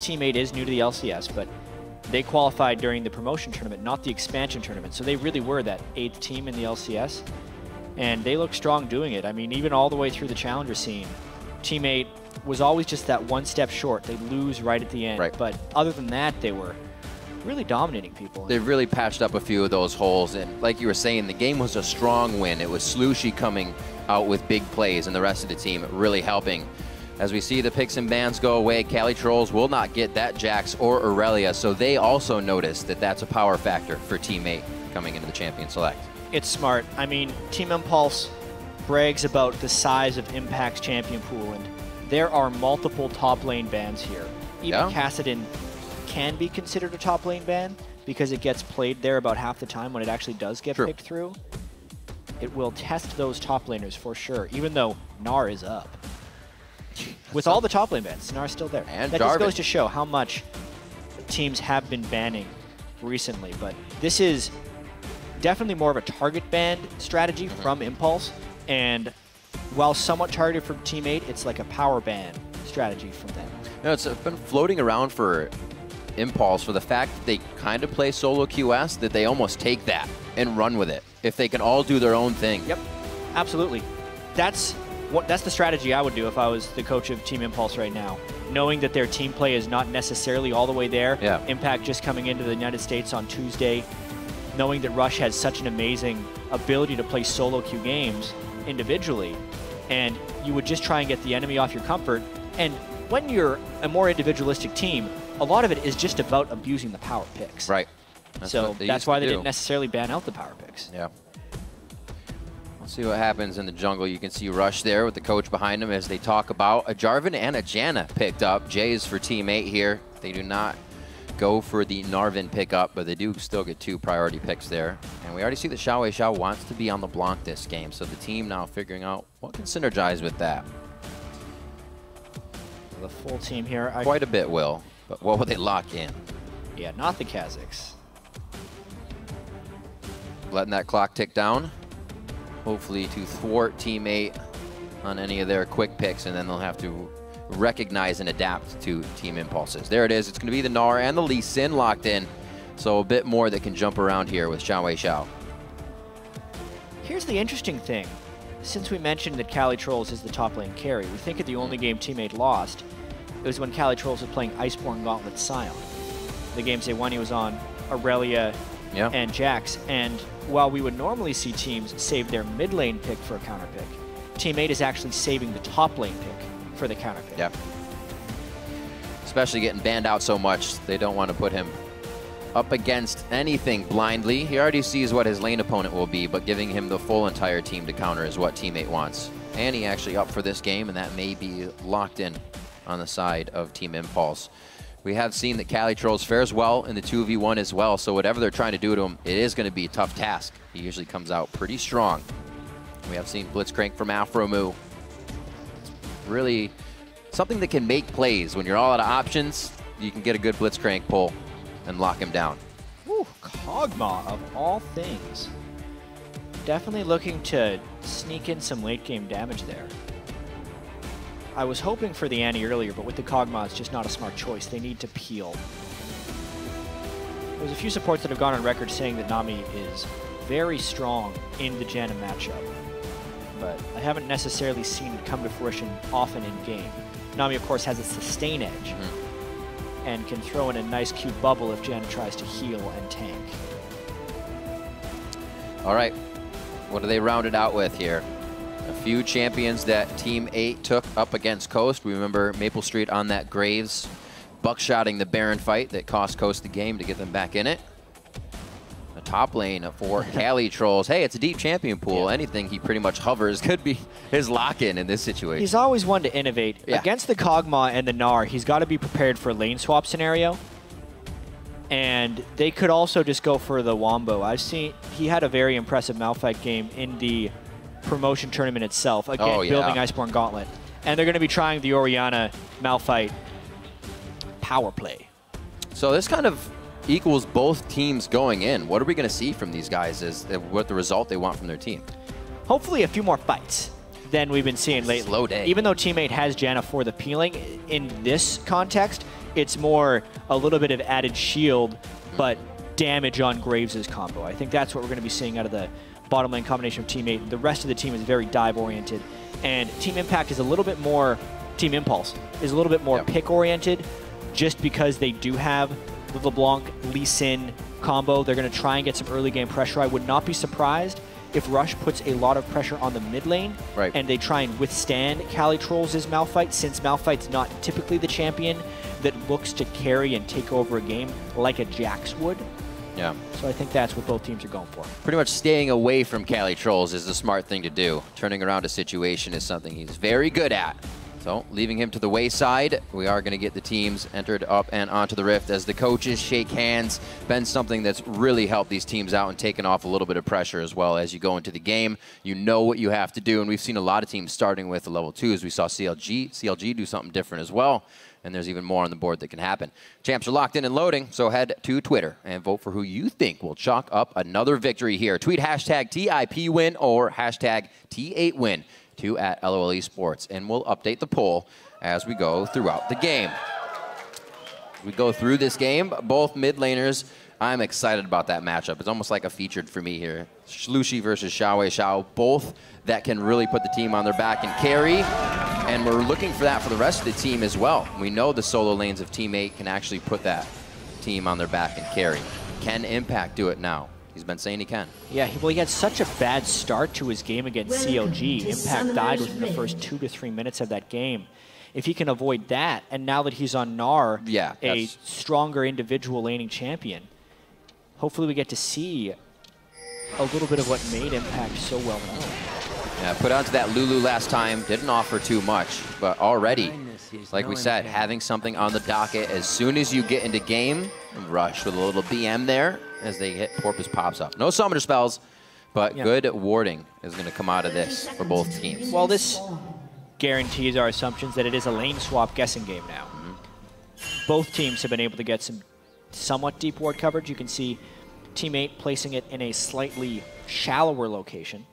Team 8 is new to the LCS, but they qualified during the promotion tournament, not the expansion tournament. So they really were that 8th team in the LCS. And they look strong doing it. I mean, even all the way through the challenger scene, Team 8 was always just that one step short. They lose right at the end. Right. But other than that, they were really dominating people. They've really patched up a few of those holes. And like you were saying, the game was a strong win. It was Slooshi coming out with big plays and the rest of the team really helping. As we see the picks and bans go away, CaliTrolz will not get that Jax or Aurelia, so they also noticed that that's a power factor for Team 8 coming into the Champion Select. It's smart. I mean, Team Impulse brags about the size of Impact's champion pool, and there are multiple top lane bans here. Even Kassadin can be considered a top lane ban because it gets played there about half the time when it actually does get picked through. It will test those top laners for sure, even though Gnar is up. With all the top lane bans, Gnar's still there. And that Jarvan. just goes to show how much teams have been banning recently, but this is definitely more of a target ban strategy from Impulse, and while somewhat targeted for Team 8, it's like a power ban strategy from them. No, it's been floating around for Impulse for the fact that they kind of play solo QS, that they almost take that and run with it if they can all do their own thing. Yep, absolutely. That's the strategy I would do if I was the coach of Team Impulse right now, knowing that their team play is not necessarily all the way there. Yeah. Impact just coming into the United States on Tuesday, knowing that Rush has such an amazing ability to play solo queue games individually, and you would just try and get the enemy off your comfort. And when you're a more individualistic team, a lot of it is just about abusing the power picks. Right. So that's why they didn't necessarily ban out the power picks. Yeah. We'll see what happens in the jungle. You can see Rush there with the coach behind him as they talk about a Jarvan and a Janna picked up. Jay's for Team 8 here. They do not go for the Narvin pickup, but they do still get 2 priority picks there. And we already see that XiaoWeiXiao wants to be on LeBlanc this game, so the team now figuring out what can synergize with that. The full team here. Quite a bit will, but what will they lock in? Yeah, not the Kazakhs. Letting that clock tick down, hopefully to thwart Team 8 on any of their quick picks, and then they'll have to recognize and adapt to Team Impulses. There it is. It's going to be the Gnar and the Lee Sin locked in, so a bit more that can jump around here with XiaoWeiXiao. Here's the interesting thing. Since we mentioned that CaliTrolz is the top lane carry, we think of the only game Team 8 lost, it was when CaliTrolz was playing Iceborne Gauntlet Scion. The games they won, he was on Aurelia and Jax, and while we would normally see teams save their mid lane pick for a counter pick, Team 8 is actually saving the top lane pick for the counter pick. Yep. Especially getting banned out so much, they don't want to put him up against anything blindly. He already sees what his lane opponent will be, but giving him the full entire team to counter is what Team 8 wants. And he actually up for this game, and that may be locked in on the side of Team Impulse. We have seen that CaliTrolz fares well in the 2v1 as well, so whatever they're trying to do to him, it is going to be a tough task. He usually comes out pretty strong. We have seen Blitzcrank from Afromoo. It's really something that can make plays. When you're all out of options, you can get a good Blitzcrank pull and lock him down. Ooh, Kog'Maw of all things. Definitely looking to sneak in some late game damage there. I was hoping for the Annie earlier, but with the Kog'Maw, it's just not a smart choice. They need to peel. There's a few supports that have gone on record saying that Nami is very strong in the Janna matchup, but I haven't necessarily seen it come to fruition often in game. Nami, of course, has a sustain edge and can throw in a nice cute bubble if Janna tries to heal and tank. All right, what do they round it out with here? A few champions that Team 8 took up against Coast. We remember maplestreet on that Graves, buckshotting the Baron fight that cost Coast the game to get them back in it. The top lane for CaliTrolz. Hey, it's a deep champion pool. Anything he pretty much hovers could be his lock-in in this situation. He's always one to innovate. Against the Kog'Maw and the Gnar, he's got to be prepared for a lane swap scenario. And they could also just go for the Wombo. I've seen he had a very impressive Malphite game in the promotion tournament itself, again, building Iceborne Gauntlet. And they're going to be trying the Orianna Malphite power play. So this kind of equals both teams going in. What are we going to see from these guys as what the result they want from their team? Hopefully a few more fights than we've been seeing lately. Slow day. Even though Team 8 has Janna for the peeling, in this context, It's more a little bit of added shield, but damage on Graves' combo. I think that's what we're going to be seeing out of the bottom lane combination of Team 8. The rest of the team is very dive-oriented. And Team Impact is a little bit more, Team Impulse is a little bit more pick-oriented, just because they do have the LeBlanc, Lee Sin combo. They're going to try and get some early game pressure. I would not be surprised if Rush puts a lot of pressure on the mid lane, and they try and withstand CaliTrolz' Malphite, since Malphite's not typically the champion that looks to carry and take over a game like a Jax would. Yeah. So I think that's what both teams are going for. Pretty much staying away from CaliTrolz is the smart thing to do. Turning around a situation is something he's very good at. So, leaving him to the wayside, we are going to get the teams entered up and onto the Rift as the coaches shake hands. Been something that's really helped these teams out and taken off a little bit of pressure as well. As you go into the game, you know what you have to do, and we've seen a lot of teams starting with the level 2s. We saw CLG do something different as well, and there's even more on the board that can happen. Champs are locked in and loading, so head to Twitter and vote for who you think will chalk up another victory here. Tweet hashtag TIPWin or hashtag T8Win. to @LOL Esports, and we'll update the poll as we go throughout the game. We go through this game, both mid laners. I'm excited about that matchup. It's almost like a featured for me here. Slooshi versus XiaoWeiXiao, both that can really put the team on their back and carry, and we're looking for that for the rest of the team as well. We know the solo lanes of Team 8 can actually put that team on their back and carry. Can Impact do it now? He's been saying he can. Yeah, well, he had such a bad start to his game against CLG. Impact died within the first 2 to 3 minutes of that game. If he can avoid that, and now that he's on Gnar, a stronger individual laning champion, hopefully we get to see a little bit of what made Impact so well known. Yeah, put onto that Lulu last time, didn't offer too much, but already, like we said, having something on the docket as soon as you get into game, Rush with a little BM there as they hit PorpoisePops up. No summoner spells, but good warding is going to come out of this for both teams. Well, this guarantees our assumptions that it is a lane swap guessing game now. Both teams have been able to get some somewhat deep ward coverage. You can see Team 8 placing it in a slightly shallower location,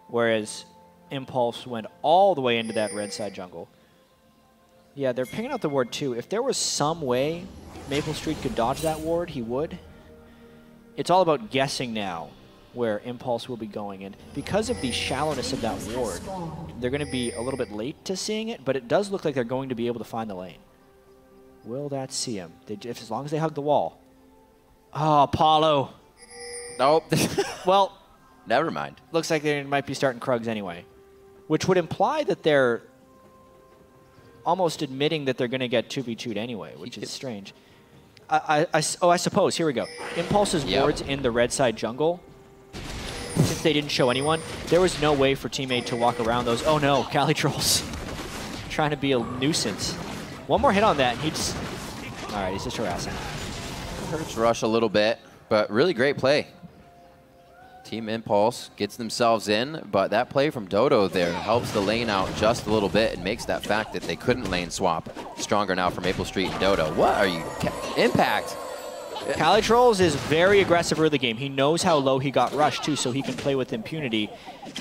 whereas Impulse went all the way into that red side jungle. Yeah, they're picking out the ward too. If there was some way maplestreet could dodge that ward, he would. It's all about guessing now where Impulse will be going. And because of the shallowness of that ward, they're going to be a little bit late to seeing it, but it does look like they're going to be able to find the lane. Will that see him? As long as they hug the wall. Oh, Apollo. Nope. Well, never mind. Looks like they might be starting Krugs anyway, which would imply that they're almost admitting that they're going to get 2v2'd anyway, which is strange. I suppose. Here we go. Impulse's wards in the red side jungle, since they didn't show anyone, there was no way for Team 8 to walk around those. Oh no, CaliTrolz trying to be a nuisance. One more hit on that, and he just... All right, he's just harassing. Hurts Rush a little bit, but really great play. Team Impulse gets themselves in, but that play from Dodo there helps the lane out just a little bit and makes that fact that they couldn't lane swap stronger now for maplestreet and Dodo. What are you... Impact! CaliTrolz is very aggressive early game. He knows how low he got rushed too, so he can play with impunity.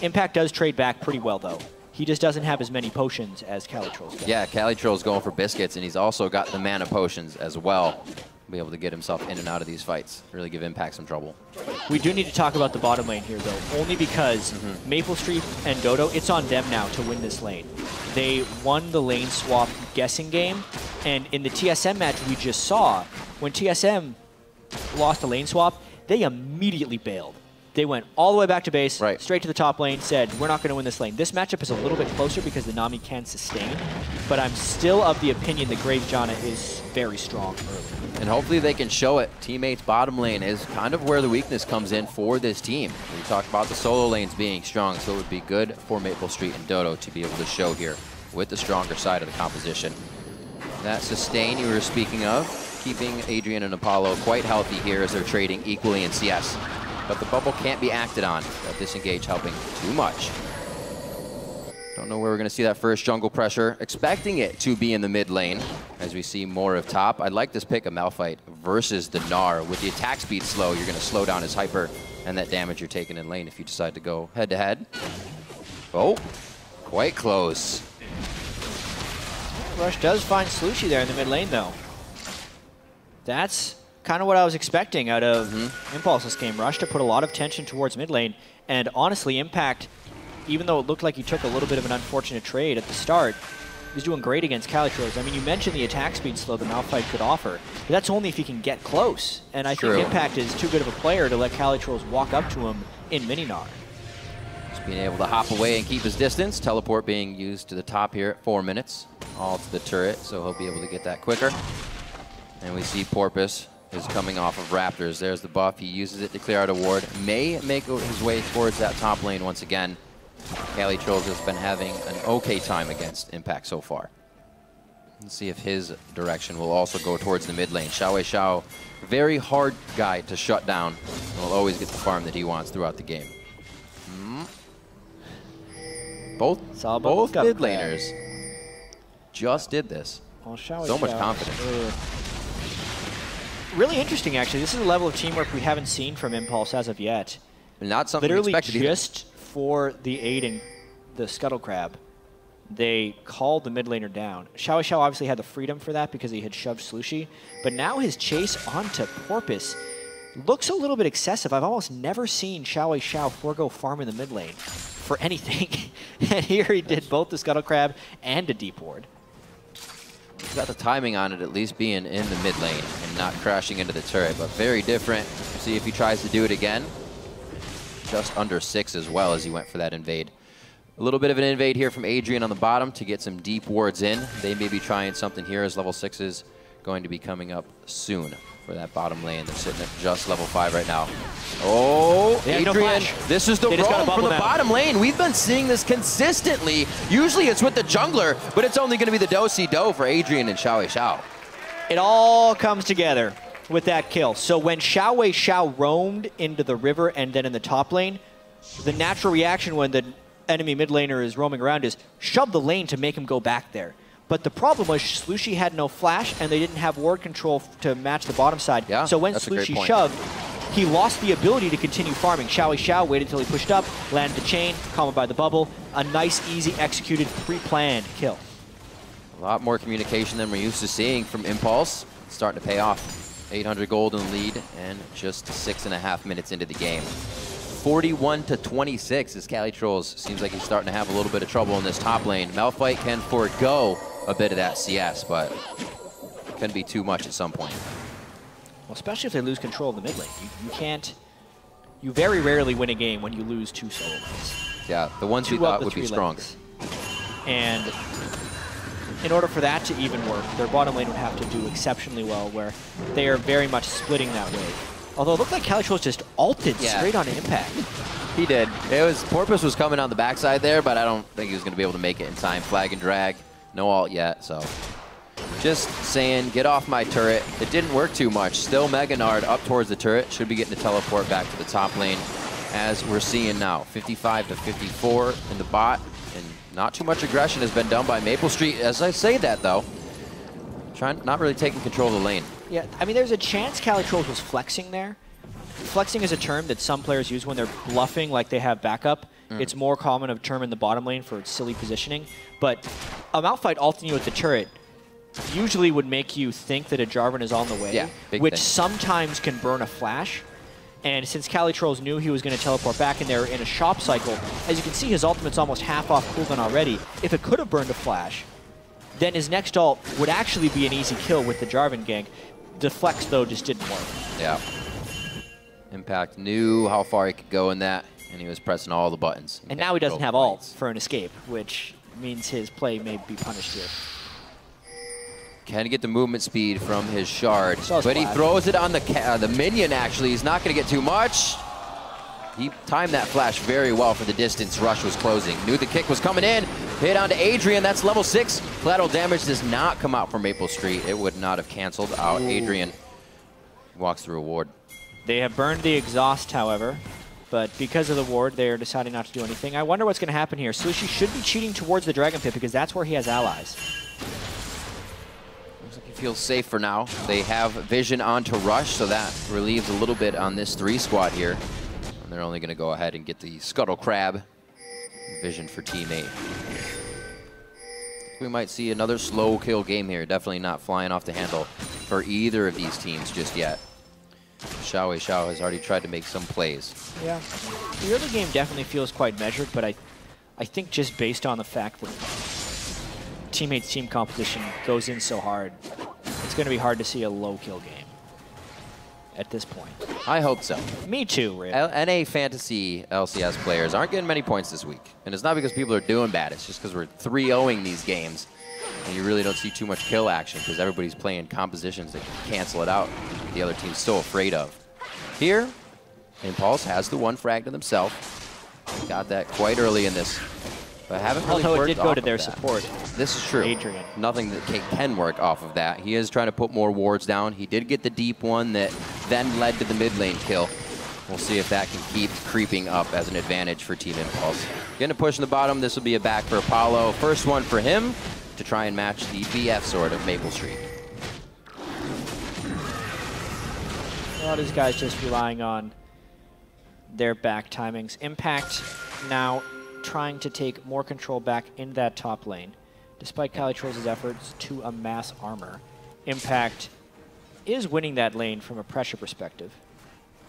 Impact does trade back pretty well though. He just doesn't have as many potions as CaliTrolz does. Yeah, CaliTrolz going for biscuits, and he's also got the mana potions as well. Be able to get himself in and out of these fights. Really give Impact some trouble. We do need to talk about the bottom lane here, though, only because maplestreet and Dodo, it's on them now to win this lane. They won the lane swap guessing game, and in the TSM match we just saw, when TSM lost the lane swap, they immediately bailed. They went all the way back to base, straight to the top lane, said, we're not going to win this lane. This matchup is a little bit closer because the Nami can sustain, but I'm still of the opinion that Graves Janna is very strong early. And hopefully they can show it. Team 8's bottom lane is kind of where the weakness comes in for this team. We talked about the solo lanes being strong, so it would be good for maplestreet and Dodo to be able to show here with the stronger side of the composition. That sustain you were speaking of, keeping Adrian and Apollo quite healthy here as they're trading equally in CS. But the bubble can't be acted on. That disengage helping too much. Don't know where we're going to see that first jungle pressure. Expecting it to be in the mid lane as we see more of top. I'd like this pick of Malphite versus the Gnar. With the attack speed slow, you're going to slow down his hyper and that damage you're taking in lane if you decide to go head-to-head. Oh, quite close. Rush does find Slooshi there in the mid lane, though. That's kind of what I was expecting out of Impulse this game. Rush to put a lot of tension towards mid lane, and honestly, Impact, even though it looked like he took a little bit of an unfortunate trade at the start, he's doing great against CaliTrolz. I mean, you mentioned the attack speed slow the Malphite could offer, but that's only if he can get close. And I think Impact is too good of a player to let CaliTrolz walk up to him in mini Gnar. Just being able to hop away and keep his distance. Teleport being used to the top here at 4 minutes. All to the turret, so he'll be able to get that quicker. And we see Porpoise is coming off of Raptors. There's the buff. He uses it to clear out a ward. May make his way towards that top lane once again. CaliTrolz has been having an okay time against Impact so far. Let's see if his direction will also go towards the mid lane. XiaoWeiXiao, very hard guy to shut down, and will always get the farm that he wants throughout the game. Both mid laners just did this. Well, so much confidence. Really interesting, actually. This is a level of teamwork we haven't seen from Impulse as of yet. Not something literally expected just for the aiding the Scuttle Crab, they called the mid laner down. XiaoWeiXiao obviously had the freedom for that because he had shoved Slooshi, but now his chase onto Porpoise looks a little bit excessive. I've almost never seen XiaoWeiXiao forego farm in the mid lane for anything. And here he did both the Scuttle Crab and a deep ward. He's got the timing on it, at least being in the mid lane and not crashing into the turret, but very different. See if he tries to do it again. Just under 6 as well as he went for that invade. A little bit of an invade here from Adrian on the bottom to get some deep wards in. They may be trying something here as level 6 is going to be coming up soon for that bottom lane. They're sitting at just level 5 right now. Oh, Adrian, this is the roam from the bottom lane. We've been seeing this consistently. Usually it's with the jungler, but it's only going to be the do-si-do for Adrian and XiaoWeiXiao. It all comes together with that kill. So when XiaoWeiXiao roamed into the river and then in the top lane, the natural reaction when the enemy mid laner is roaming around is shove the lane to make him go back there. But the problem was Slooshi had no flash and they didn't have ward control to match the bottom side. Yeah, so when Slooshi shoved, he lost the ability to continue farming. XiaoWeiXiao waited until he pushed up, landed the chain, comboed by the bubble. A nice, easy, executed, pre-planned kill. A lot more communication than we're used to seeing from Impulse. It's starting to pay off. 800 gold in lead and just 6.5 minutes into the game. 41-26 as CaliTrolz seems like he's starting to have a little bit of trouble in this top lane. Malphite can forego a bit of that CS, but can be too much at some point. Well, especially if they lose control of the mid lane. You very rarely win a game when you lose 2 solo lanes. Yeah, the ones we thought would be stronger. And in order for that to even work, their bottom lane would have to do exceptionally well, where they are very much splitting that way. Although it looked like CaliTrolz just ulted straight on Impact. He did. Porpoise was coming on the backside there, but I don't think he was going to be able to make it in time. Flag and drag. No ult yet, so just saying, get off my turret. It didn't work too much. Still Mega Gnard up towards the turret. Should be getting the teleport back to the top lane, as we're seeing now. 55-54 in the bot, and not too much aggression has been done by maplestreet. As I say that, though, not really taking control of the lane. Yeah, I mean, there's a chance CaliTrolz was flexing there. Flexing is a term that some players use when they're bluffing, like they have backup. It's more common of a term in the bottom lane for silly positioning. But a Malphite ulting you at the turret usually would make you think that a Jarvan is on the way, which sometimes can burn a flash. And since CaliTrolz knew he was going to teleport back in there in a shop cycle, as you can see, his ultimate's almost half off cooldown already. If it could have burned a flash, then his next ult would actually be an easy kill with the Jarvan gank. The flex, though, just didn't work. Yeah. Impact knew how far he could go in that, and he was pressing all the buttons. And now he doesn't have ult for an escape, which means his play may be punished here. Can get the movement speed from his shard, but he throws it on the minion, actually. He's not going to get too much. He timed that flash very well for the distance Rush was closing. Knew the kick was coming in. Hit onto Adrian. That's level 6. Collateral damage does not come out from maplestreet. It would not have canceled out. Adrian walks through a ward. They have burned the exhaust, however, but because of the ward, they are deciding not to do anything. I wonder what's going to happen here. Slooshi should be cheating towards the Dragon Pit because that's where he has allies. Looks like he feels safe for now. They have vision onto Rush, so that relieves a little bit on this 3 squad here. And they're only going to go ahead and get the Scuttle Crab vision for teammate. We might see another slow kill game here. Definitely not flying off the handle for either of these teams just yet. XiaoWeiXiao has already tried to make some plays. Yeah, the early game definitely feels quite measured, but I think just based on the fact that teammates' team composition goes in so hard, it's going to be hard to see a low kill game at this point. I hope so. Me too, Rick. NA Fantasy LCS players aren't getting many points this week. And it's not because people are doing bad. It's just because we're 3-0ing these games. And you really don't see too much kill action because everybody's playing compositions that can cancel it out. The other team's so afraid of. Here, Impulse has the one frag to themselves. Got that quite early in this. But haven't really Although worked it did go to off their of that. support. This is true. Adrian. Nothing that can work off of that. He is trying to put more wards down. He did get the deep one that then led to the mid lane kill. We'll see if that can keep creeping up as an advantage for Team Impulse. Getting a push in the bottom. This will be a back for Apollo. First one for him to try and match the BF sword of maplestreet. A lot of these guys just relying on their back timings. Impact now trying to take more control back in that top lane. Despite CaliTrolz' efforts to amass armor, Impact is winning that lane from a pressure perspective,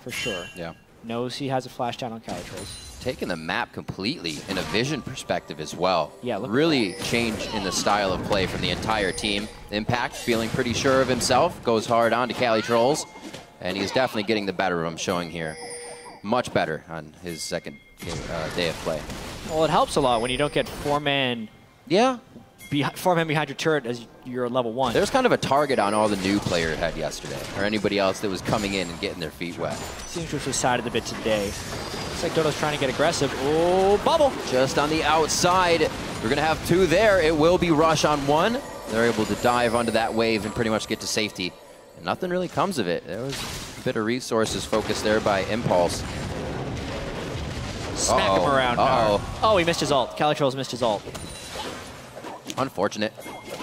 for sure. Yeah. Knows he has a flash down on CaliTrolz. Taking the map completely in a vision perspective as well. Yeah, look really change in the style of play from the entire team. Impact feeling pretty sure of himself, goes hard on to CaliTrolz, and he's definitely getting the better of him, showing here. Much better on his second day of play. Well, it helps a lot when you don't get four-man behind your turret as you're level 1. There's kind of a target on all the new player had yesterday, or anybody else that was coming in and getting their feet wet. Seems to have decided a bit today. Looks like Dodo's trying to get aggressive. Oh, bubble! Just on the outside. We're going to have 2 there. It will be rush on 1. They're able to dive onto that wave and pretty much get to safety. And nothing really comes of it. There was a bit of resources focused there by Impulse. Smack him around. Oh, he missed his ult. CaliTrolz missed his ult. Unfortunate.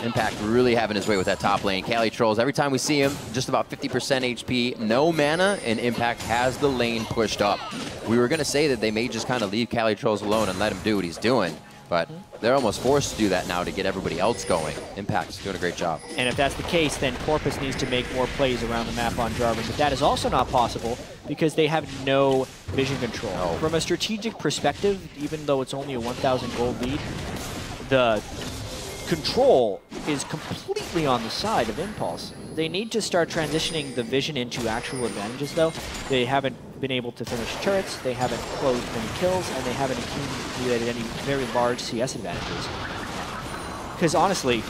Impact really having his way with that top lane. CaliTrolz, every time we see him, just about 50% HP, no mana, and Impact has the lane pushed up. We were going to say that they may just kind of leave CaliTrolz alone and let him do what he's doing, but they're almost forced to do that now to get everybody else going. Impact's doing a great job. And if that's the case, then Porpoise needs to make more plays around the map on Jarvan, but that is also not possible because they have no vision control. Oh. From a strategic perspective, even though it's only a 1,000 gold lead, the control is completely on the side of Impulse. They need to start transitioning the vision into actual advantages, though. They haven't been able to finish turrets, they haven't closed many kills, and they haven't accumulated any very large CS advantages. Because honestly,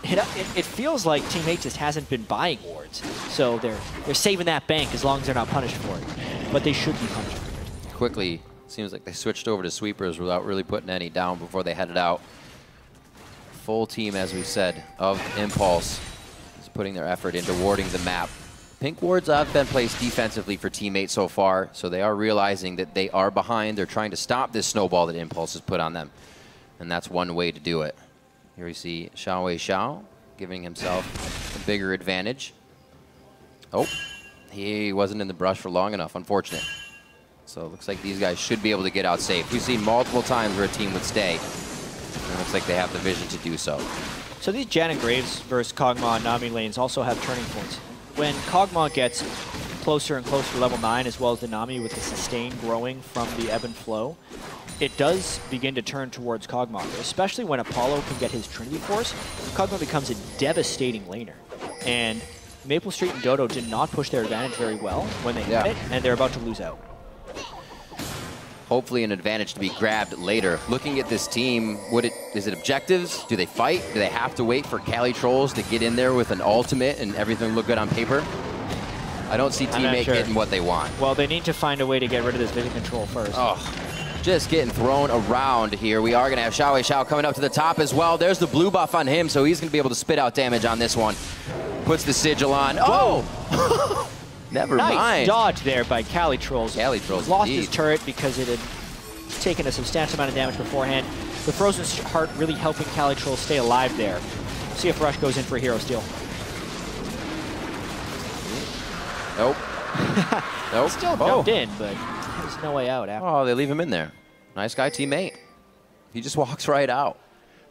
it feels like Team 8 just hasn't been buying wards. So they're saving that bank as long as they're not punished for it. But they should be punished for it. Quickly, seems like they switched over to sweepers without really putting any down before they headed out. Full team, as we said, of Impulse is putting their effort into warding the map. Pink wards have been placed defensively for Team 8 so far, so they are realizing that they are behind. They're trying to stop this snowball that Impulse has put on them, and that's one way to do it. Here we see XiaoWeiXiao giving himself a bigger advantage. Oh, he wasn't in the brush for long enough, unfortunate. So it looks like these guys should be able to get out safe. We've seen multiple times where a team would stay. And it looks like they have the vision to do so. So these Janna Graves versus Kog'Maw and Nami lanes also have turning points. When Kog'Maw gets closer and closer to level 9, as well as the Nami with the sustain growing from the ebb and flow, it does begin to turn towards Kog'Maw, especially when Apollo can get his Trinity Force. Kog'Maw becomes a devastating laner. And maplestreet and Dodo did not push their advantage very well when they hit it, and they're about to lose out. Hopefully an advantage to be grabbed later. Looking at this team, is it objectives? Do they fight? Do they have to wait for CaliTrolz to get in there with an ultimate and everything look good on paper? I don't see Team 8 getting what they want. Well, they need to find a way to get rid of this vision control first. Oh, just getting thrown around here. We are going to have XiaoWeiXiao coming up to the top as well. There's the blue buff on him, so he's going to be able to spit out damage on this one. Puts the sigil on. Oh! Never mind. Nice dodge there by CaliTrolz. CaliTrolz lost his turret because it had taken a substantial amount of damage beforehand. The Frozen Heart really helping CaliTrolz stay alive there. See if Rush goes in for a hero steal. Nope. Nope. Still jumped in, but there's no way out after. Oh, they leave him in there. Nice guy, Team 8. He just walks right out.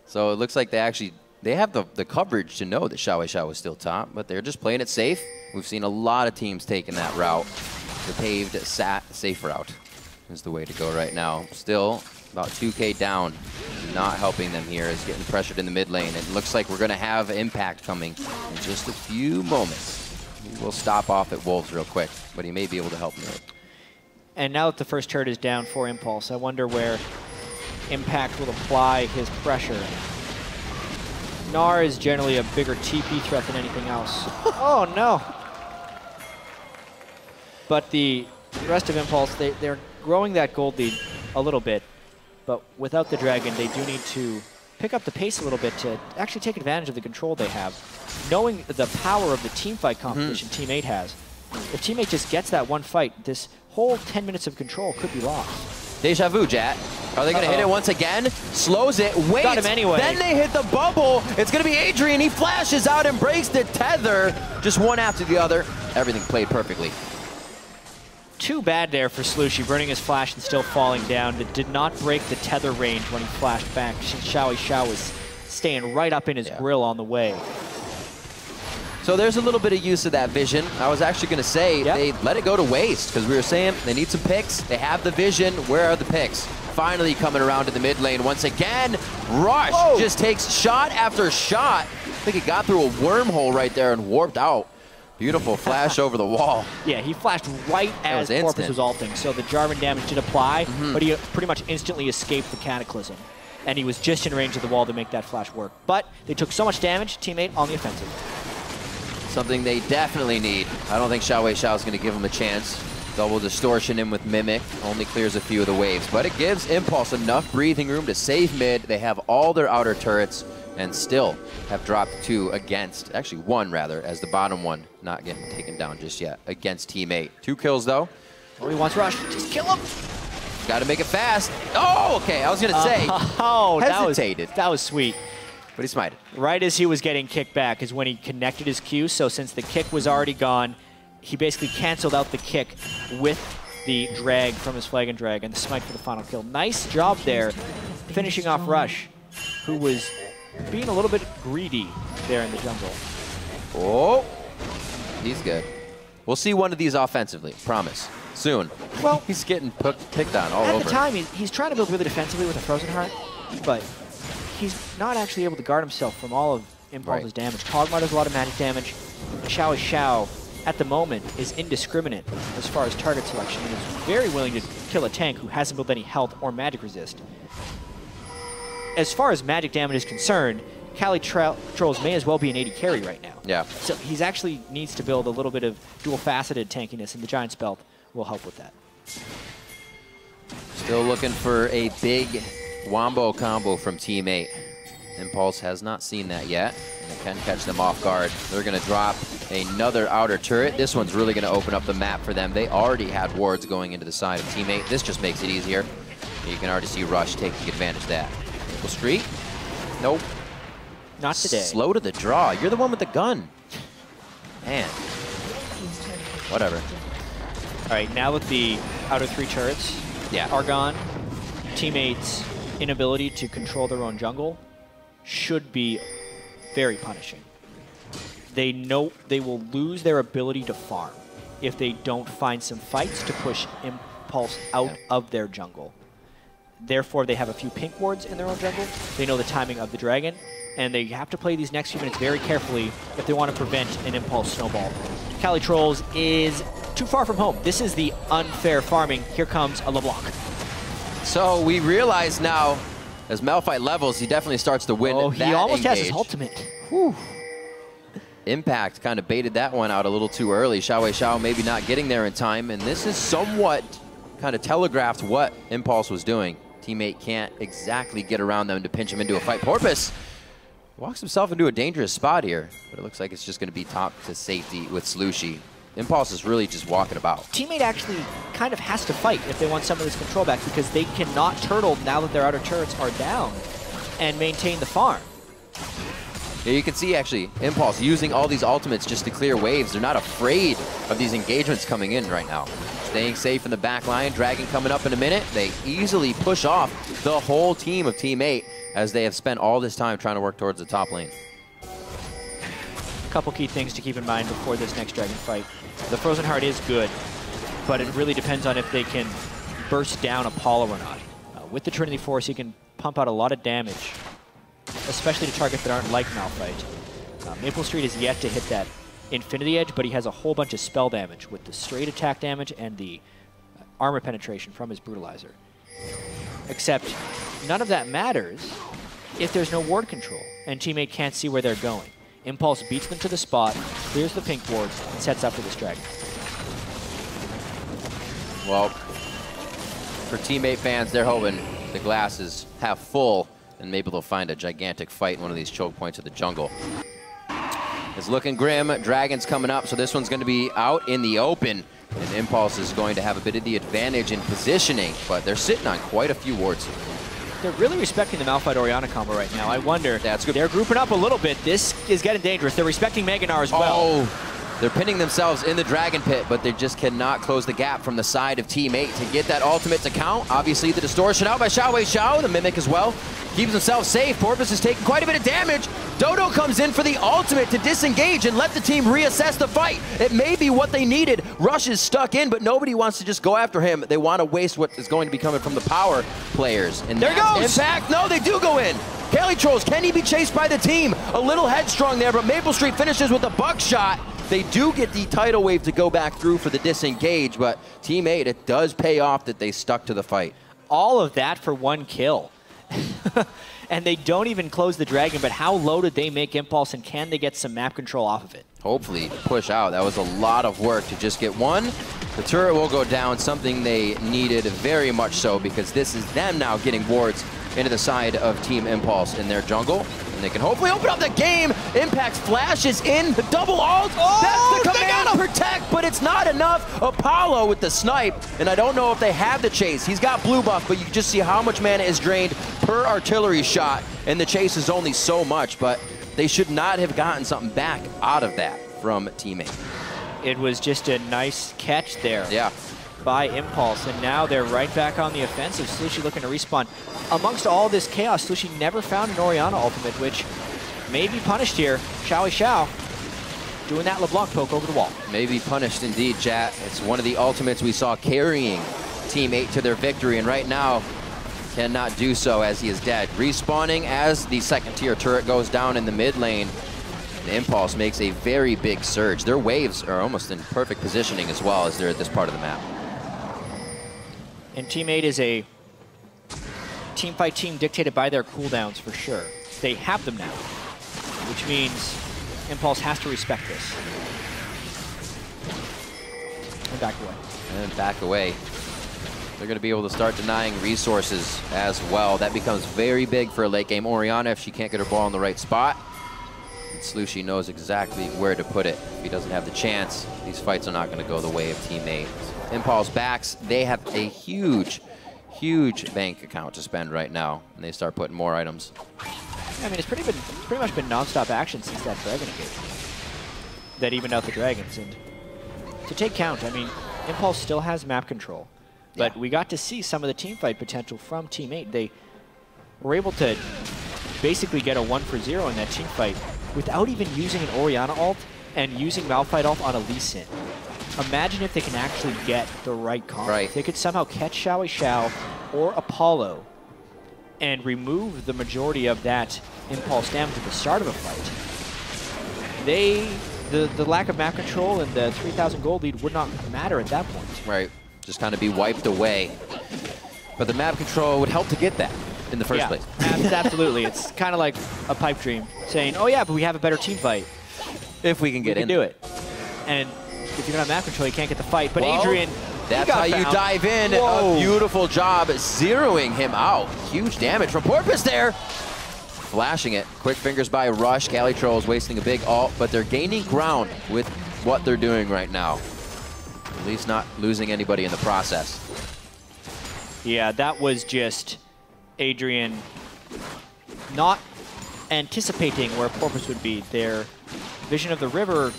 So it looks like they actually they have the coverage to know that XiaoWeiXiao is still top, but they're just playing it safe. We've seen a lot of teams taking that route. The paved, safe route is the way to go right now. Still about 2K down. Not helping them here. Is getting pressured in the mid lane. It looks like we're going to have Impact coming in just a few moments. He will stop off at Wolves real quick, but he may be able to help me. And now that the first turret is down for Impulse, I wonder where Impact will apply his pressure. Gnar is generally a bigger TP threat than anything else. Oh, no. But the rest of Impulse, they're growing that gold lead a little bit. But without the Dragon, they do need to pick up the pace a little bit to actually take advantage of the control they have. Knowing the power of the teamfight competition Team 8 has, if Team 8 just gets that one fight, this whole 10 minutes of control could be lost. Deja vu, Jatt. Are they going to hit it once again? Slows it, waits. Got him anyway. Then they hit the bubble. It's going to be Adrian. He flashes out and breaks the tether. Just one after the other. Everything played perfectly. Too bad there for Slooshi, burning his flash and still falling down. That did not break the tether range when he flashed back. XiaoWeiXiao was staying right up in his grill on the way. So there's a little bit of use of that vision. I was actually going to say they let it go to waste because we were saying they need some picks. They have the vision. Where are the picks? Finally coming around to the mid lane once again. Rush just takes shot after shot. I think he got through a wormhole right there and warped out. Beautiful flash over the wall. Yeah, he flashed right as Porpoise was ulting, so the Jarvan damage did apply, but he pretty much instantly escaped the Cataclysm. And he was just in range of the wall to make that flash work. But they took so much damage, Team 8 on the offensive. Something they definitely need. I don't think XiaoWeiXiao is going to give him a chance. Double distortion in with Mimic, only clears a few of the waves, but it gives Impulse enough breathing room to save mid. They have all their outer turrets and still have dropped one rather, as the bottom one not getting taken down just yet against Team 8. 2 kills though. Oh, he wants Rush, just kill him. Got to make it fast. Oh, okay, I was going to say, hesitated. That was sweet. But he smited. Right as he was getting kicked back is when he connected his Q, so since the kick was already gone, he basically canceled out the kick with the drag from his Flag and Drag and the smite for the final kill. Nice job there, finishing off Rush, who was being a little bit greedy there in the jungle. Oh, he's good. We'll see one of these offensively, promise. Soon. Well, he's getting picked on all over. At the time, he's trying to build really defensively with a Frozen Heart, but he's not actually able to guard himself from all of Impulse's damage. Kog'Maw does a lot of magic damage. XiaoWeiXiao, at the moment, is indiscriminate as far as target selection and is very willing to kill a tank who hasn't built any health or magic resist. As far as magic damage is concerned, CaliTrolz may as well be an AD carry right now. Yeah. So he's actually needs to build a little bit of dual-faceted tankiness, and the Giant's Belt will help with that. Still looking for a big wombo combo from Team 8. Impulse has not seen that yet, and it can catch them off guard. They're going to drop another outer turret. This one's really going to open up the map for them. They already had wards going into the side of Team 8. This just makes it easier. You can already see Rush taking advantage of that. Street? Nope. Not today. Slow to the draw. You're the one with the gun. Man. Whatever. All right, now with the outer 3 turrets are gone, Team 8's inability to control their own jungle should be very punishing. They know they will lose their ability to farm if they don't find some fights to push Impulse out of their jungle. Therefore, they have a few pink wards in their own jungle. They know the timing of the dragon, and they have to play these next few minutes very carefully if they want to prevent an Impulse snowball. CaliTrolz is too far from home. This is the unfair farming. Here comes a LeBlanc. So we realize now, as Malphite levels, he definitely starts to win. Oh, he almost has his ultimate. Whew. Impact kind of baited that one out a little too early. XiaoWeiXiao maybe not getting there in time, and this is somewhat kind of telegraphed what Impulse was doing. Teammate can't exactly get around them to pinch him into a fight. Porpoise walks himself into a dangerous spot here, but it looks like it's just going to be top to safety with Slooshi. Impulse is really just walking about. Teammate actually kind of has to fight if they want some of this control back because they cannot turtle now that their outer turrets are down and maintain the farm. Yeah, you can see actually Impulse using all these ultimates just to clear waves. They're not afraid of these engagements coming in right now. staying safe in the back line. Dragon coming up in a minute. They easily push off the whole team of Team 8 as they have spent all this time trying to work towards the top lane. A couple key things to keep in mind before this next Dragon fight. The Frozen Heart is good, but it really depends on if they can burst down Apollo or not. With the Trinity Force, he can pump out a lot of damage, especially to targets that aren't like Malphite. maplestreet is yet to hit that Infinity Edge, but he has a whole bunch of spell damage with the straight attack damage and the armor penetration from his Brutalizer. Except none of that matters if there's no ward control and Team 8 can't see where they're going. Impulse beats them to the spot, clears the pink ward, and sets up for this Dragon. Well, for Team 8 fans, they're hoping the glass is half full and maybe they'll find a gigantic fight in one of these choke points of the jungle. It's looking grim. Dragon's coming up, so this one's going to be out in the open. And Impulse is going to have a bit of the advantage in positioning, but they're sitting on quite a few wards. They're really respecting the Malphite Orianna combo right now. I wonder. That's good. They're grouping up a little bit. This is getting dangerous. They're respecting Gnar as well. Oh, they're pinning themselves in the Dragon Pit, but they just cannot close the gap from the side of Team 8 to get that ultimate to count. Obviously, the distortion out by XiaoWeiXiao, the Mimic as well. Keeps himself safe. Porpoise is taking quite a bit of damage. Dodo comes in for the ultimate to disengage and let the team reassess the fight. It may be what they needed. Rush is stuck in, but nobody wants to just go after him. They want to waste what is going to be coming from the power players. And there goes! Impact. No, they do go in. CaliTrolz, can he be chased by the team? A little headstrong there, but maplestreet finishes with a buckshot. They do get the tidal wave to go back through for the disengage, but Team 8, it does pay off that they stuck to the fight. All of that for one kill. And they don't even close the Dragon, but how low did they make Impulse, and can they get some map control off of it? Hopefully push out. That was a lot of work to just get one. The turret will go down, something they needed very much so, because this is them now getting wards into the side of Team Impulse in their jungle. And they can hopefully open up the game. Impact flashes in, the double ult. Oh, that's the command protect, but it's not enough. Apollo with the snipe, and I don't know if they have the chase. He's got blue buff, but you can just see how much mana is drained per artillery shot, and the chase is only so much, but they should not have gotten something back out of that from Team 8. It was just a nice catch there. Yeah. By Impulse, and now they're right back on the offensive. Slooshi looking to respawn. Amongst all this chaos, Slooshi never found an Orianna ultimate, which may be punished here. XiaoWeiXiao doing that LeBlanc poke over the wall. May be punished indeed, Jatt. It's one of the ultimates we saw carrying Team 8 to their victory, and right now cannot do so as he is dead. Respawning as the second tier turret goes down in the mid lane. And Impulse makes a very big surge. Their waves are almost in perfect positioning as well as they're at this part of the map. And Team 8 is a team-fight team dictated by their cooldowns for sure. They have them now, which means Impulse has to respect this. And back away. And back away. They're going to be able to start denying resources as well. That becomes very big for a late game Orianna if she can't get her ball in the right spot. And Slooshi knows exactly where to put it. If he doesn't have the chance, these fights are not going to go the way of Team 8. Impulse backs, they have a huge bank account to spend right now, and they start putting more items. I mean, it's pretty much been non-stop action since that Dragon engagement that evened out the Dragons. And to take count, I mean, Impulse still has map control, but we got to see some of the team fight potential from Team 8. They were able to basically get a 1-for-0 in that team fight without even using an Orianna ult and using Malphite ult on a Lee Sin. Imagine if they can actually get the right combo. Right. If they could somehow catch XiaoWeiXiao or Apollo and remove the majority of that Impulse damage at the start of a fight, the lack of map control and the 3,000 gold lead would not matter at that point. Right. Just kind of be wiped away. But the map control would help to get that in the first place. Absolutely. It's kind of like a pipe dream saying, oh yeah, but we have a better team fight. If we can get in. We can do it. And if you don't have map control, you can't get the fight. But Adrian, that's how you dive in. Whoa. A beautiful job zeroing him out. Huge damage from Porpoise there. Flashing it. Quick fingers by Rush. CaliTrolz wasting a big ult, but they're gaining ground with what they're doing right now. At least not losing anybody in the process. Yeah, that was just Adrian not anticipating where Porpoise would be. Their vision of the river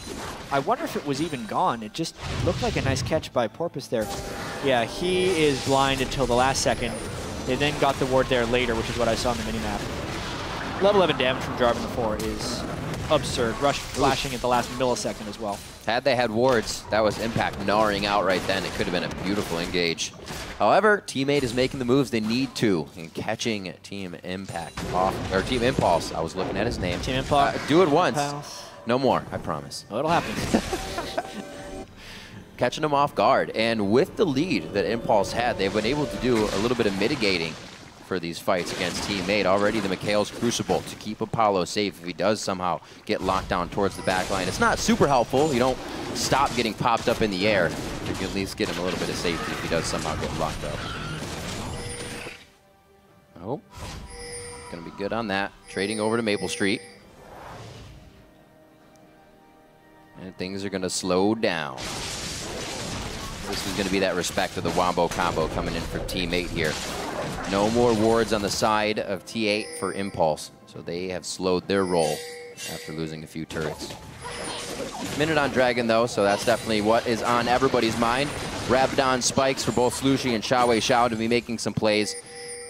I wonder if it was even gone. It just looked like a nice catch by Porpoise there. Yeah, he is blind until the last second. They then got the ward there later, which is what I saw on the minimap. Level 11 damage from Jarvan before is absurd. Rush flashing at the last millisecond as well. Had they had wards, that was Impact gnarring out right then. It could have been a beautiful engage. However, Teammate is making the moves they need to and catching Team Impact off, or Team Impulse. I was looking at his name. Team Impulse. Do it once. No more, I promise. Oh, it'll happen. Catching them off guard. And with the lead that Impulse had, they've been able to do a little bit of mitigating for these fights against Teammate. Already the Mikhail's Crucible to keep Apollo safe if he does somehow get locked down towards the back line. It's not super helpful. You don't stop getting popped up in the air. You can at least get him a little bit of safety if he does somehow get locked up. Oh, gonna be good on that. Trading over to maplestreet. And things are gonna slow down. This is gonna be that respect of the Wombo combo coming in for Teammate here. No more wards on the side of T8 for Impulse, so they have slowed their roll after losing a few turrets. Minute on Dragon though, so that's definitely what is on everybody's mind. Rabadon spikes for both Slooshi and XiaoWeiXiao to be making some plays.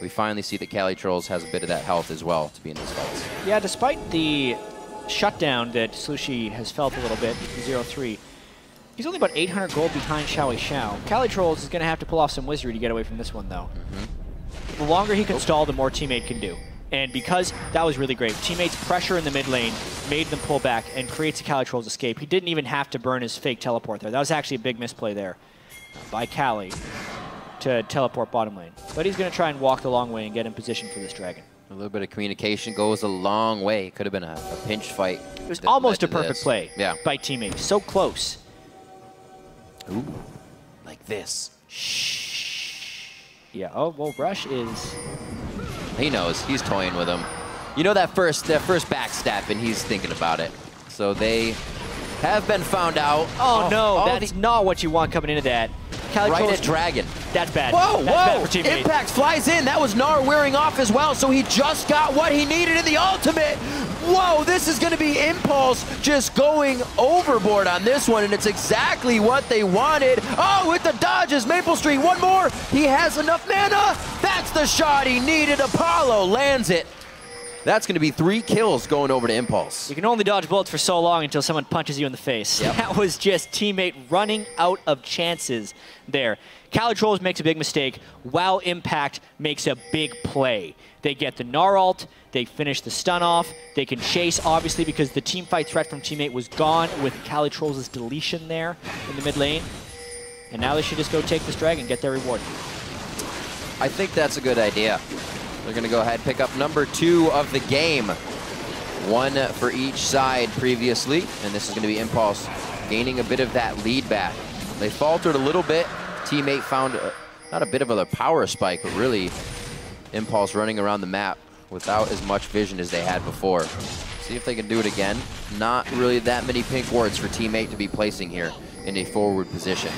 We finally see that CaliTrolz has a bit of that health as well to be in these fights. Yeah, despite the shutdown that Slooshi has felt a little bit, 0-3, he's only about 800 gold behind XiaoWeiXiao. CaliTrolz is going to have to pull off some wizardry to get away from this one though. The longer he can stall, the more Teammate can do. And because that was really great, Teammate's pressure in the mid lane made them pull back and creates a CaliTrolz escape. He didn't even have to burn his fake teleport there. That was actually a big misplay there by Cali to teleport bottom lane. But he's going to try and walk the long way and get in position for this dragon. A little bit of communication goes a long way. Could have been a pinch fight. It was almost a perfect play by Teammate. So close. Ooh, like this. Shh. Yeah, oh, well, Rush is... He knows. He's toying with him. You know that first backstep, and he's thinking about it. So they have been found out. Oh, no, that's not what you want coming into that. Right at Dragon. That's bad. Whoa, that's bad for Teammate. Impact flies in. That was Gnar wearing off as well, so he just got what he needed in the ultimate. Whoa, this is going to be Impulse just going overboard on this one, and it's exactly what they wanted. Oh, with the dodges, maplestreet, one more. He has enough mana. That's the shot he needed. Apollo lands it. That's going to be 3 kills going over to Impulse. You can only dodge bullets for so long until someone punches you in the face. Yep. That was just Teammate running out of chances there. CaliTrolz makes a big mistake while Impact makes a big play. They get the Gnar ult, they finish the stun off, they can chase, obviously, because the teamfight threat from Teammate was gone with CaliTrolz's deletion there in the mid lane. And now they should just go take this dragon, get their reward. I think that's a good idea. They're going to go ahead and pick up number 2 of the game. 1 for each side previously, and this is going to be Impulse gaining a bit of that lead back. They faltered a little bit. Teammate found not a bit of a power spike, but really Impulse running around the map without as much vision as they had before. See if they can do it again. Not really that many pink wards for Teammate to be placing here in a forward position.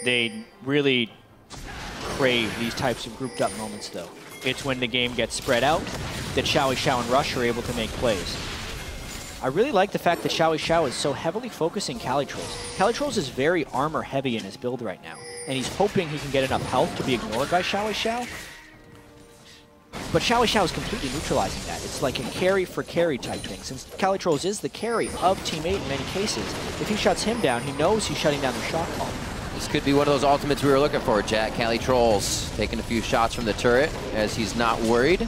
They really crave these types of grouped up moments though. It's when the game gets spread out that XiaoWeiXiao and Rush are able to make plays. I really like the fact that XiaoWeiXiao is so heavily focusing CaliTrolz. CaliTrolz is very armor heavy in his build right now, and he's hoping he can get enough health to be ignored by XiaoWeiXiao. But XiaoWeiXiao is completely neutralizing that. It's like a carry for carry type thing. Since CaliTrolz is the carry of Teammate in many cases, if he shuts him down, he knows he's shutting down the shot call. This could be one of those ultimates we were looking for, Jatt. CaliTrolz taking a few shots from the turret as he's not worried.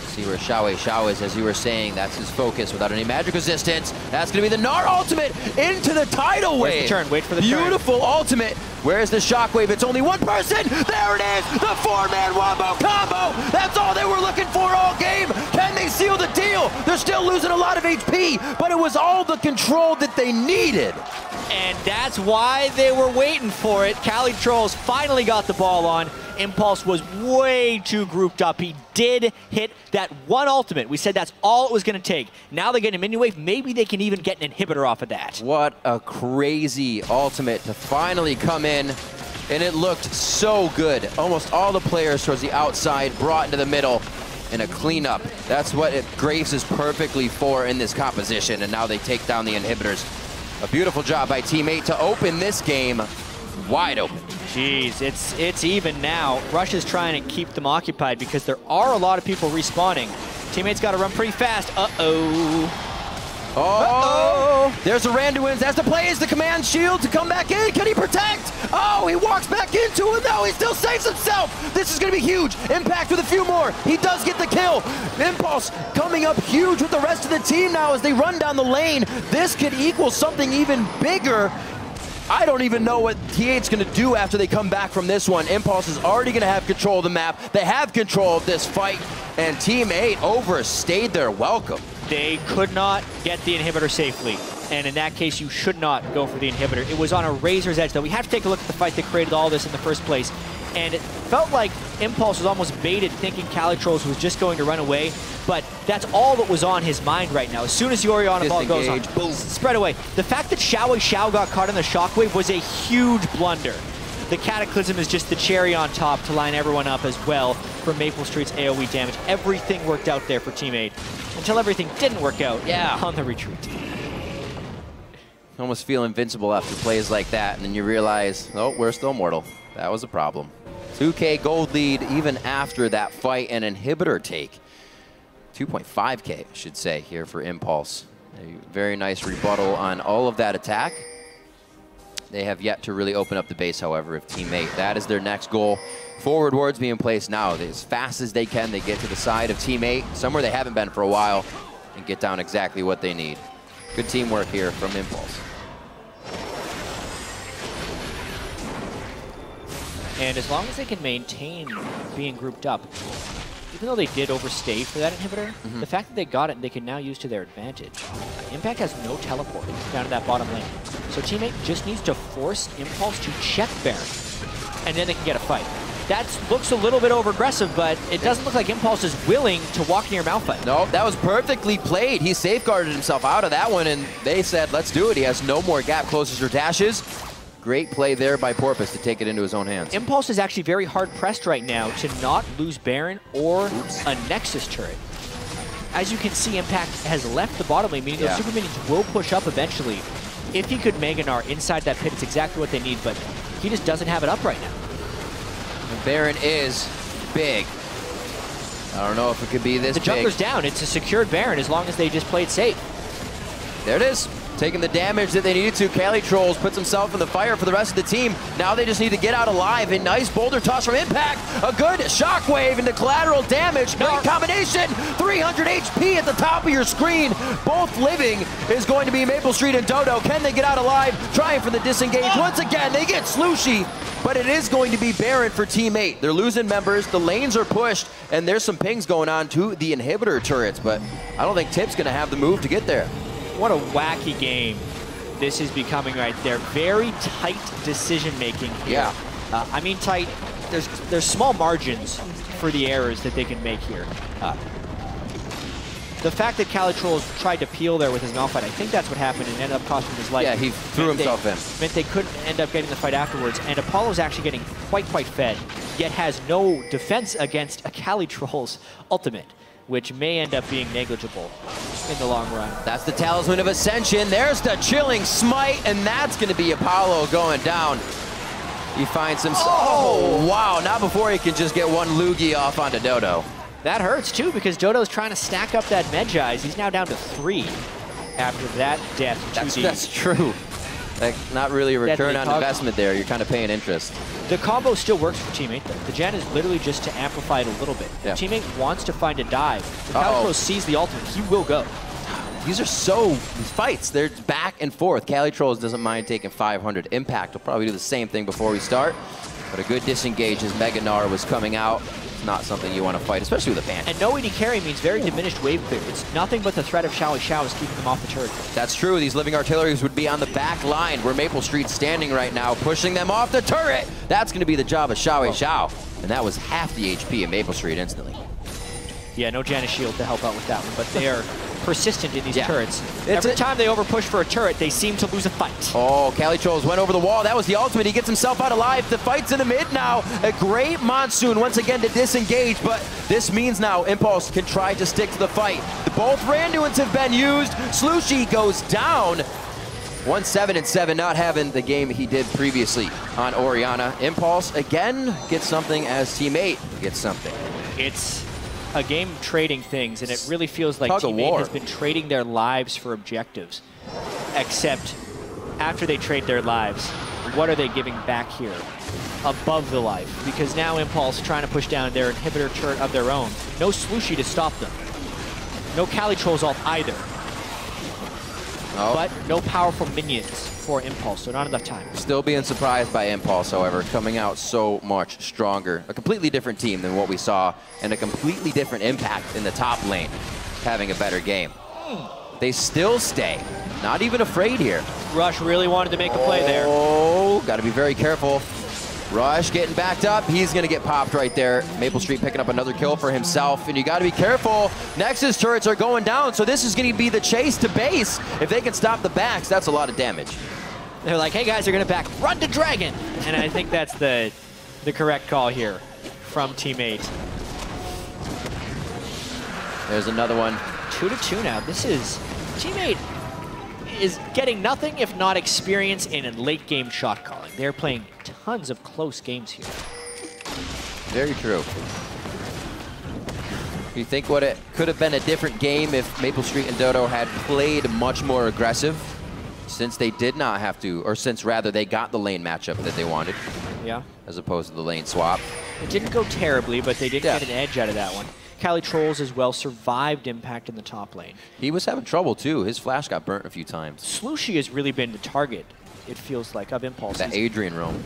See where XiaoWeiXiao is, as you were saying. That's his focus without any magic resistance. That's going to be the Gnar ultimate into the tidal wave. Where's the turn? Wait for the turn. Beautiful ultimate. Where's the shockwave? It's only one person. There it is. The 4-man wombo combo. That's all they were looking for all game. Can they seal the deal? They're still losing a lot of HP, but it was all the control that they needed. And that's why they were waiting for it. CaliTrolz finally got the ball on. Impulse was way too grouped up. He did hit that one ultimate. We said that's all it was going to take. Now they get a mini wave. Maybe they can even get an inhibitor off of that. What a crazy ultimate to finally come in. And it looked so good. Almost all the players towards the outside brought into the middle. and a cleanup. That's what Graves is perfectly for in this composition, and now they take down the inhibitors. A beautiful job by Team 8 to open this game wide open. Jeez, it's even now. Russia's trying to keep them occupied because there are a lot of people respawning. Teammates got to run pretty fast. Uh-oh. Oh, there's a Randuin's. Has to play as the command shield to come back in. Can he protect? Oh, he walks back into it. No, he still saves himself. This is going to be huge. Impact with a few more. He does get the kill. Impulse coming up huge with the rest of the team now as they run down the lane. This could equal something even bigger. I don't even know what T8's going to do after they come back from this one. Impulse is already going to have control of the map. They have control of this fight, and Team 8 overstayed their welcome. They could not get the inhibitor safely, and in that case, you should not go for the inhibitor. It was on a razor's edge, though. We have to take a look at the fight that created all this in the first place, and it felt like Impulse was almost baited, thinking CaliTrolz was just going to run away, but that's all that was on his mind right now. As soon as the Orianna ball goes on, boom, spread away. The fact that XiaoWeiXiao got caught in the shockwave was a huge blunder. The Cataclysm is just the cherry on top to line everyone up as well for maplestreet's AoE damage. Everything worked out there for Team 8 until everything didn't work out on the retreat. You almost feel invincible after plays like that, and then you realize, oh, we're still mortal. That was a problem. 2K gold lead even after that fight and inhibitor take. 2.5K, I should say, here for Impulse. A very nice rebuttal on all of that attack. They have yet to really open up the base, however, of Team 8. That is their next goal. Forward wards being placed now. As fast as they can, they get to the side of Team 8, somewhere they haven't been for a while, and get down exactly what they need. Good teamwork here from Impulse. And as long as they can maintain being grouped up, even though they did overstay for that inhibitor, the fact that they got it, they can now use to their advantage. Impact has no teleport down to that bottom lane. So Team 8 just needs to force Impulse to check Baron, and then they can get a fight. That looks a little bit over-aggressive, but it doesn't look like Impulse is willing to walk near Malphite. No, that was perfectly played. He safeguarded himself out of that one, and they said, let's do it. He has no more gap closes or dashes. Great play there by Porpoise to take it into his own hands. Impulse is actually very hard-pressed right now to not lose Baron or a Nexus turret. As you can see, Impact has left the bottom lane, meaning those super minions will push up eventually. If he could Mega Gnar inside that pit, it's exactly what they need, but he just doesn't have it up right now. And Baron is big. I don't know if it could be this big. The jungler's down. It's a secured Baron as long as they just play it safe. There it is. Taking the damage that they needed to. CaliTrolz puts himself in the fire for the rest of the team. Now they just need to get out alive. A nice boulder toss from Impact. A good shockwave into collateral damage. Great combination. 300 HP at the top of your screen. Both living is going to be maplestreet and Dodo. Can they get out alive? Trying for the disengage. Once again, they get Slooshi. But it is going to be Baron for Team 8. They're losing members. The lanes are pushed. And there's some pings going on to the inhibitor turrets. But I don't think Tip's going to have the move to get there. What a wacky game this is becoming right there. Very tight decision-making here. Yeah. I mean tight, there's small margins for the errors that they can make here. The fact that CaliTrolz tried to peel there with his Malphite, I think that's what happened and ended up costing his life. Yeah, he threw himself in. Meant they couldn't end up getting the fight afterwards, and Apollo's actually getting quite fed, yet has no defense against a CaliTrolz ultimate, which may end up being negligible in the long run. That's the Talisman of Ascension. There's the Chilling Smite, and that's going to be Apollo going down. He finds himself. Oh, wow. Not before he can just get one loogie off onto Dodo. That hurts, too, because Dodo's trying to stack up that Medjai's. He's now down to 3 after that death. That's true. Like, not really a return on investment there. You're kind of paying interest. The combo still works for Team 8, though. The Janna is literally just to amplify it a little bit. Yeah. Team 8 wants to find a dive. If CaliTrolz sees the ultimate, he will go. These are these fights, they're back and forth. CaliTrolz doesn't mind taking 500. Impact will probably do the same thing before we start. But a good disengage as Mega Gnar was coming out. It's not something you want to fight, especially with a Phantom. And no AD carry means very diminished wave clear. It's nothing but the threat of XiaoWeiXiao is keeping them off the turret. That's true. These living artilleries would be on the back line where maplestreet's standing right now, pushing them off the turret. That's going to be the job of XiaoWeiXiao. And that was half the HP of maplestreet instantly. Yeah, no Janna shield to help out with that one, but they are persistent in these turrets. Every time they overpush for a turret, they seem to lose a fight. Oh, CaliTrolz went over the wall. That was the ultimate. He gets himself out alive. The fight's in the mid now. A great Monsoon once again to disengage, but this means now Impulse can try to stick to the fight. Both Randuins have been used. Slooshi goes down. 1-7 and 7, not having the game he did previously on Orianna. Impulse again gets something as teammate gets something. It's a game of trading things, and it really feels like teammate has been trading their lives for objectives. Except after they trade their lives, what are they giving back here above the life? Because now Impulse trying to push down their inhibitor turret of their own. No Slooshi to stop them. No CaliTrolz ult either. But no powerful minions for Impulse, so not enough time. Still being surprised by Impulse, however, coming out so much stronger. A completely different team than what we saw, and a completely different impact in the top lane, having a better game. They still stay, not even afraid here. Rush really wanted to make a play there. Oh, got to be very careful. Rush getting backed up. He's going to get popped right there. maplestreet picking up another kill for himself, and you got to be careful. Nexus turrets are going down, so this is going to be the chase to base. If they can stop the backs, that's a lot of damage. They're like, hey guys, they're going to back. Run to Dragon! And I think that's the correct call here from teammate. There's another one. 2-2 now. This is... Teammate is getting nothing if not experience in late game shot calling. They're playing tons of close games here. Very true. You think what it could have been a different game if maplestreet and Dodo had played much more aggressive, since they did not have to, or since rather they got the lane matchup that they wanted. Yeah. As opposed to the lane swap. It didn't go terribly, but they did get an edge out of that one. CaliTrolz as well survived impact in the top lane. He was having trouble too. His flash got burnt a few times. Slooshi has really been the target, it feels like, of Impulse. That Adrian roam.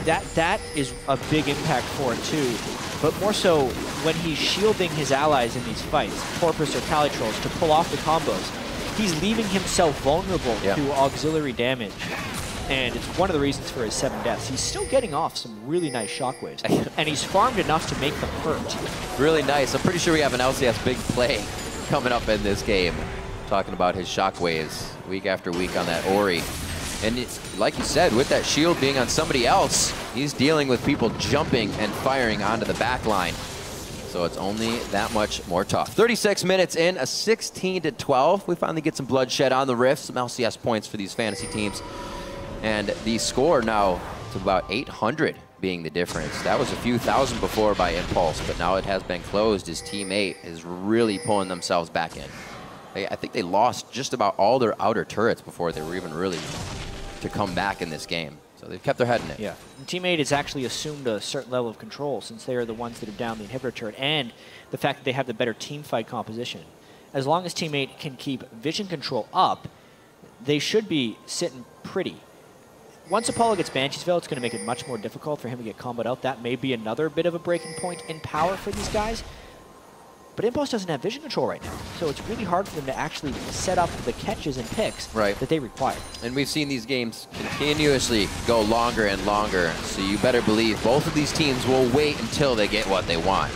That is a big impact for it too, but more so when he's shielding his allies in these fights, Porpoise or CaliTrolz, to pull off the combos. He's leaving himself vulnerable to auxiliary damage. And it's one of the reasons for his 7 deaths. He's still getting off some really nice shockwaves, and he's farmed enough to make them hurt. Really nice. I'm pretty sure we have an LCS big play coming up in this game, talking about his shockwaves week after week on that Ori. And it's, like you said, with that shield being on somebody else, he's dealing with people jumping and firing onto the back line. So it's only that much more tough. 36 minutes in, a 16-12. We finally get some bloodshed on the Rift, some LCS points for these fantasy teams. And the score now to about 800 being the difference. That was a few thousand before by Impulse, but now it has been closed. His teammate is really pulling themselves back in. I think they lost just about all their outer turrets before they were even really to come back in this game. So they've kept their head in it. Yeah. And teammate has actually assumed a certain level of control since they are the ones that have downed the inhibitor turret, and the fact that they have the better team fight composition. As long as teammate can keep vision control up, they should be sitting pretty. Once Apollo gets Bansheesville, it's going to make it much more difficult for him to get comboed out. That may be another bit of a breaking point in power for these guys. But Impulse doesn't have vision control right now, so it's really hard for them to actually set up the catches and picks that they require. And we've seen these games continuously go longer and longer, so you better believe both of these teams will wait until they get what they want.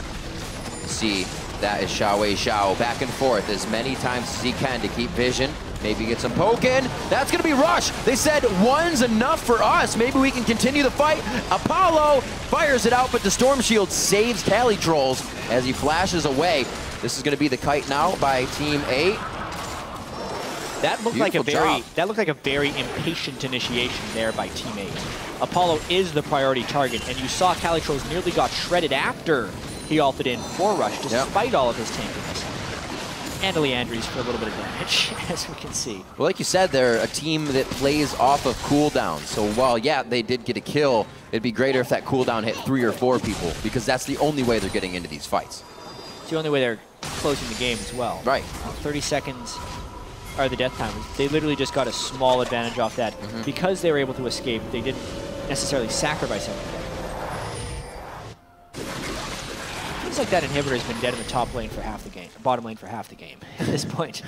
See, that is XiaoWeiXiao back and forth as many times as he can to keep vision. Maybe get some poke in. That's going to be Rush. They said one's enough for us. Maybe we can continue the fight. Apollo fires it out, but the Storm Shield saves CaliTrolz as he flashes away. This is going to be the kite now by Team 8. That looked like a very impatient initiation there by Team 8. Apollo is the priority target, and you saw CaliTrolz nearly got shredded after he ulted in for Rush, despite all of his tankiness. And Leandry's for a little bit of damage, as we can see. Well, like you said, they're a team that plays off of cooldown. So while, yeah, they did get a kill, it'd be greater if that cooldown hit 3 or 4 people, because that's the only way they're getting into these fights. It's the only way they're closing the game as well. Right. 30 seconds are the death timers. They literally just got a small advantage off that. Because they were able to escape, they didn't necessarily sacrifice anything. Seems like that inhibitor has been dead in the top lane for half the game, bottom lane for half the game at this point.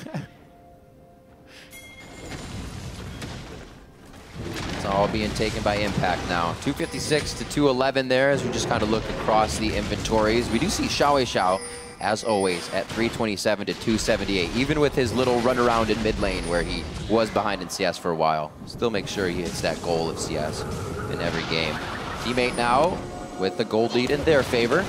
It's all being taken by Impact now. 256 to 211 there as we just kind of look across the inventories. We do see XiaoWeiXiao as always, at 327 to 278, even with his little run around in mid lane where he was behind in CS for a while. Still make sure he hits that goal of CS in every game. Teammate now with the gold lead in their favor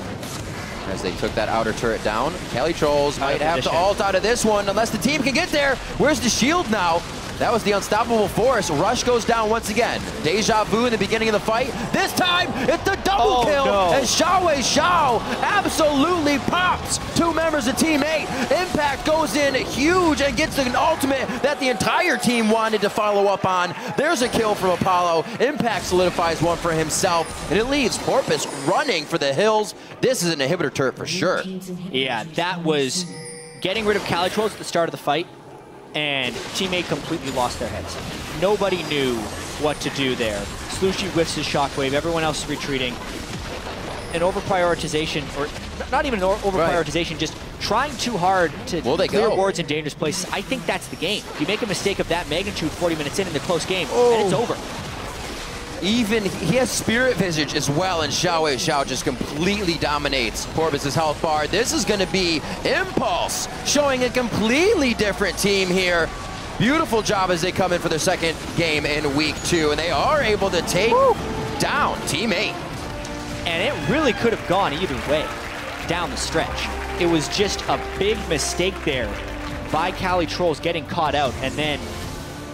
as they took that outer turret down. CaliTrolz might have to ult out of this one unless the team can get there. Where's the shield now? That was the unstoppable force. Rush goes down once again. Deja vu in the beginning of the fight. This time, it's the double kill. No. And XiaoWeiXiao absolutely pops two members of Team 8. Impact goes in huge and gets an ultimate that the entire team wanted to follow up on. There's a kill from Apollo. Impact solidifies one for himself. And it leaves Porpoise running for the hills. This is an inhibitor turret for sure. Yeah, that was getting rid of CaliTrolz at the start of the fight. And teammate completely lost their heads. Nobody knew what to do there. Slooshi whiffs his shockwave, everyone else is retreating. An over-prioritization, or not even an over-prioritization, just trying too hard to clear wards in dangerous places. I think that's the game. You make a mistake of that magnitude 40 minutes in the close game, and it's over. Even, he has Spirit Visage as well, and XiaoWeiXiao just completely dominates Porpoise's health bar. This is going to be Impulse, showing a completely different team here. Beautiful job as they come in for their second game in week 2, and they are able to take down Team 8. And it really could have gone either way down the stretch. It was just a big mistake there by CaliTrolz getting caught out, and then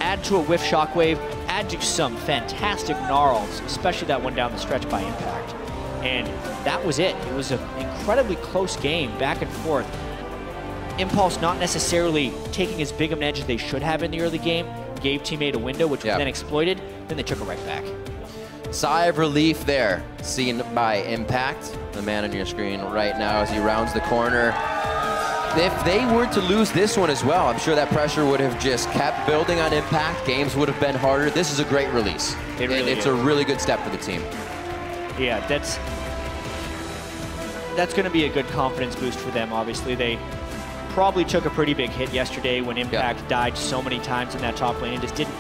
add to a whiff shockwave, add to some fantastic gnarls, especially that one down the stretch by Impact. And that was it. It was an incredibly close game, back and forth. Impulse not necessarily taking as big of an edge as they should have in the early game, gave teammate a window, which was then exploited, then they took it right back. Sigh of relief there, seen by Impact, the man on your screen right now as he rounds the corner. If they were to lose this one as well, I'm sure that pressure would have just kept building on Impact. Games would have been harder. This is a great release. It's a really good step for the team. Yeah, that's going to be a good confidence boost for them, obviously. They probably took a pretty big hit yesterday when Impact died so many times in that top lane and just didn't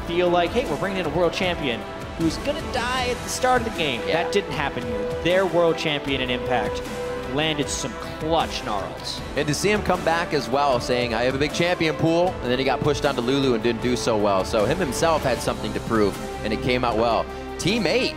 feel like, hey, we're bringing in a world champion who's going to die at the start of the game. That didn't happen here. Their world champion in Impact landed some clutch gnarls. And to see him come back as well, saying, I have a big champion pool, and then he got pushed onto Lulu and didn't do so well. So him himself had something to prove, and it came out well. Team 8,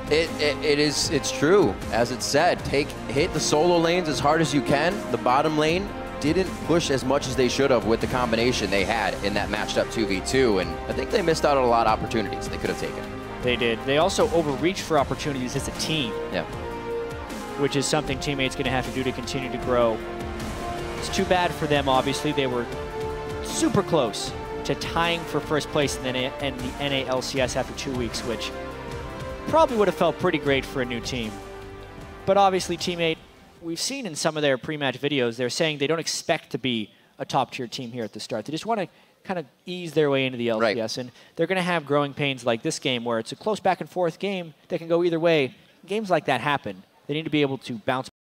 it's true. As it said, hit the solo lanes as hard as you can. The bottom lane didn't push as much as they should have with the combination they had in that matched up 2v2, and I think they missed out on a lot of opportunities they could have taken. They did. They also overreached for opportunities as a team. Yeah. Which is something teammates going to have to do to continue to grow. It's too bad for them, obviously. They were super close to tying for first place in the NA LCS after 2 weeks, which probably would have felt pretty great for a new team. But obviously, teammate, we've seen in some of their pre-match videos, they're saying they don't expect to be a top-tier team here at the start. They just want to kind of ease their way into the LCS, and they're going to have growing pains like this game where it's a close back-and-forth game that can go either way. Games like that happen. They need to be able to bounce